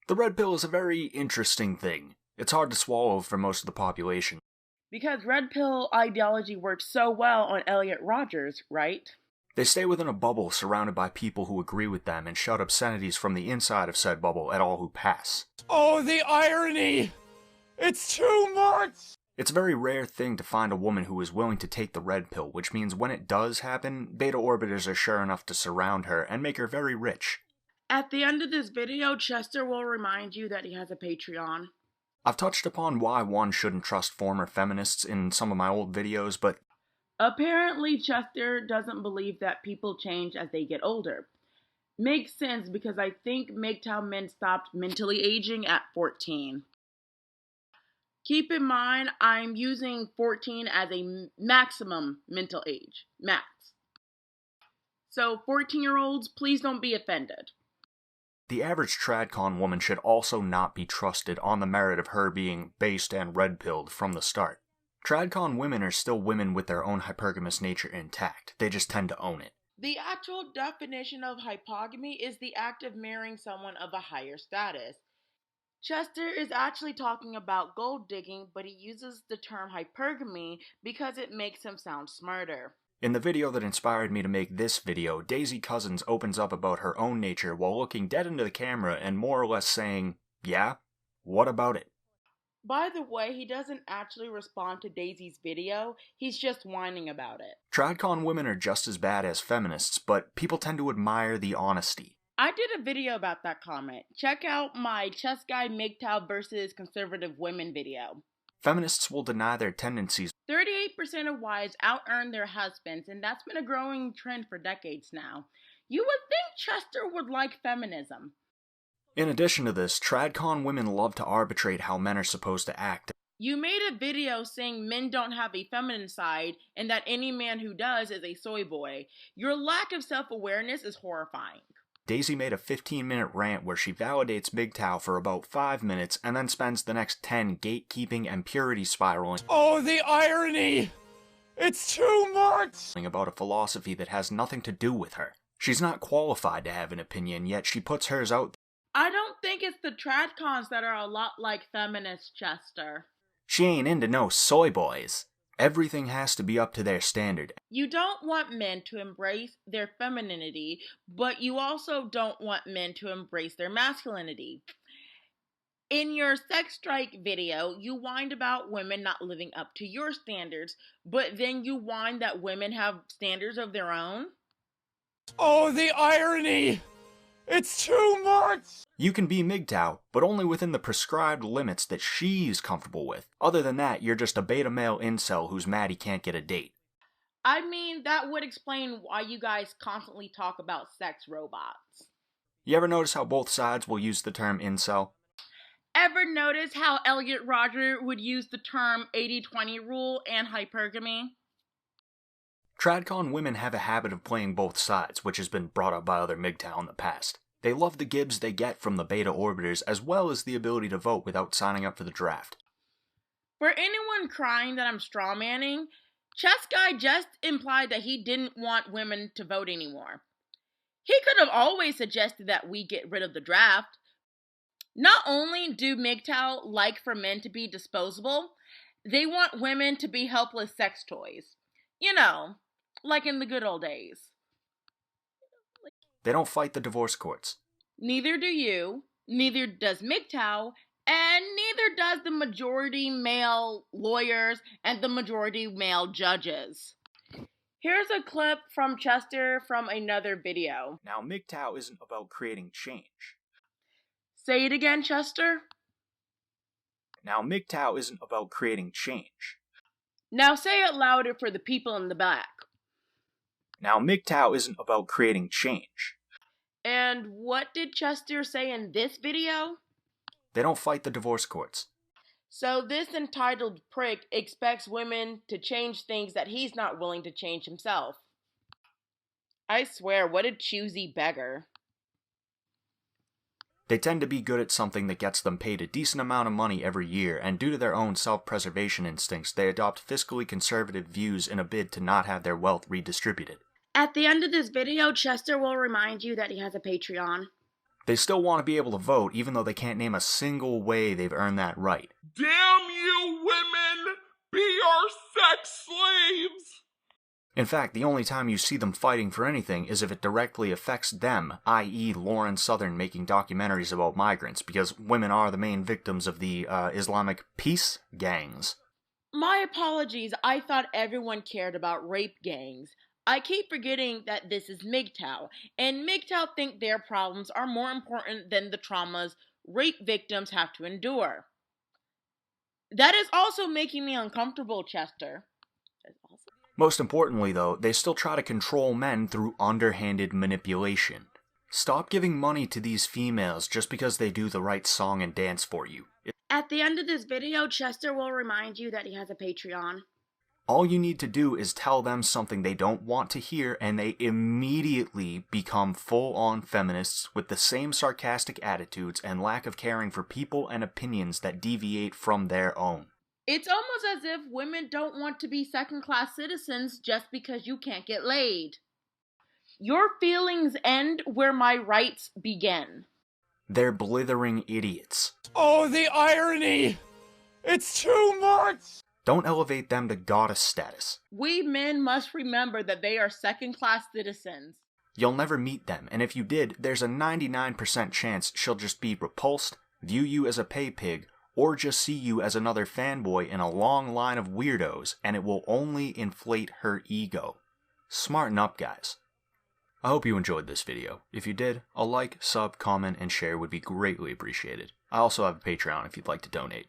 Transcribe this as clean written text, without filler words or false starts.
The red pill is a very interesting thing. It's hard to swallow for most of the population. Because red pill ideology works so well on Elliot Rodgers, right? They stay within a bubble surrounded by people who agree with them and shout obscenities from the inside of said bubble at all who pass. Oh, the irony! It's too much! It's a very rare thing to find a woman who is willing to take the red pill, which means when it does happen, beta orbiters are sure enough to surround her and make her very rich. At the end of this video, Chester will remind you that he has a Patreon. I've touched upon why one shouldn't trust former feminists in some of my old videos, but apparently Chester doesn't believe that people change as they get older. Makes sense because I think MGTOW men stopped mentally aging at 14. Keep in mind, I'm using 14 as a maximum mental age. Max. So 14-year-olds, please don't be offended. the average tradcon woman should also not be trusted on the merit of her being based and red-pilled from the start. Tradcon women are still women with their own hypergamous nature intact, they just tend to own it. The actual definition of hypergamy is the act of marrying someone of a higher status. Chester is actually talking about gold digging, but he uses the term hypergamy because it makes him sound smarter. In the video that inspired me to make this video, Daisy Cousins opens up about her own nature while looking dead into the camera and more or less saying, yeah, what about it? By the way, he doesn't actually respond to Daisy's video, he's just whining about it. Tradcon women are just as bad as feminists, but people tend to admire the honesty. I did a video about that comment. Check out my Chess Guy MGTOW versus conservative women video. Feminists will deny their tendencies. 38% of wives out-earn their husbands, and that's been a growing trend for decades now. You would think Chester would like feminism. In addition to this, Tradcon women love to arbitrate how men are supposed to act. You made a video saying men don't have a feminine side, and that any man who does is a soy boy. Your lack of self-awareness is horrifying. Daisy made a 15-minute rant where she validates MGTOW for about 5 minutes and then spends the next 10 gatekeeping and purity spiraling. Oh, the irony! It's too much! About a philosophy that has nothing to do with her. She's not qualified to have an opinion, yet she puts hers out. I don't think it's the Tradcons that are a lot like feminists, Chester. She ain't into no soy boys. Everything has to be up to their standard. You don't want men to embrace their femininity, but you also don't want men to embrace their masculinity. In your sex strike video, you whined about women not living up to your standards, but then you whine that women have standards of their own? Oh, the irony! It's too much! You can be MGTOW, but only within the prescribed limits that she's comfortable with. Other than that, you're just a beta male incel who's mad he can't get a date. I mean, that would explain why you guys constantly talk about sex robots. You ever notice how both sides will use the term incel? Ever notice how Elliot Rodgers would use the term 80-20 rule and hypergamy? Tradcon women have a habit of playing both sides, which has been brought up by other MGTOW in the past. They love the gibs they get from the beta orbiters, as well as the ability to vote without signing up for the draft. For anyone crying that I'm strawmanning, Chess Guy just implied that he didn't want women to vote anymore. He could have always suggested that we get rid of the draft. Not only do MGTOW like for men to be disposable, they want women to be helpless sex toys. You know, like in the good old days. They don't fight the divorce courts. Neither do you, neither does MGTOW, and neither does the majority male lawyers and the majority male judges. Here's a clip from Chester from another video. Now, MGTOW isn't about creating change. Say it again, Chester. Now, MGTOW isn't about creating change. Now say it louder for the people in the back. Now, MGTOW isn't about creating change. And what did Chester say in this video? They don't fight the divorce courts. So this entitled prick expects women to change things that he's not willing to change himself. I swear, what a choosy beggar. They tend to be good at something that gets them paid a decent amount of money every year, and due to their own self-preservation instincts, they adopt fiscally conservative views in a bid to not have their wealth redistributed. At the end of this video, Chester will remind you that he has a Patreon. They still want to be able to vote even though they can't name a single way they've earned that right. Damn you, women! Be our sex slaves! In fact, the only time you see them fighting for anything is if it directly affects them, i.e. Lauren Southern making documentaries about migrants, because women are the main victims of the Islamic peace gangs. My apologies, I thought everyone cared about rape gangs. I keep forgetting that this is MGTOW, and MGTOW think their problems are more important than the traumas rape victims have to endure. That is also making me uncomfortable, Chester. Most importantly, though, they still try to control men through underhanded manipulation. Stop giving money to these females just because they do the right song and dance for you. At the end of this video, Chester will remind you that he has a Patreon. All you need to do is tell them something they don't want to hear, and they immediately become full-on feminists with the same sarcastic attitudes and lack of caring for people and opinions that deviate from their own. It's almost as if women don't want to be second-class citizens just because you can't get laid. Your feelings end where my rights begin. They're blithering idiots. Oh, the irony! It's too much! Don't elevate them to goddess status. We men must remember that they are second-class citizens. You'll never meet them, and if you did, there's a 99% chance she'll just be repulsed, view you as a pay pig, or just see you as another fanboy in a long line of weirdos, and it will only inflate her ego. Smarten up, guys. I hope you enjoyed this video. If you did, a like, sub, comment, and share would be greatly appreciated. I also have a Patreon if you'd like to donate.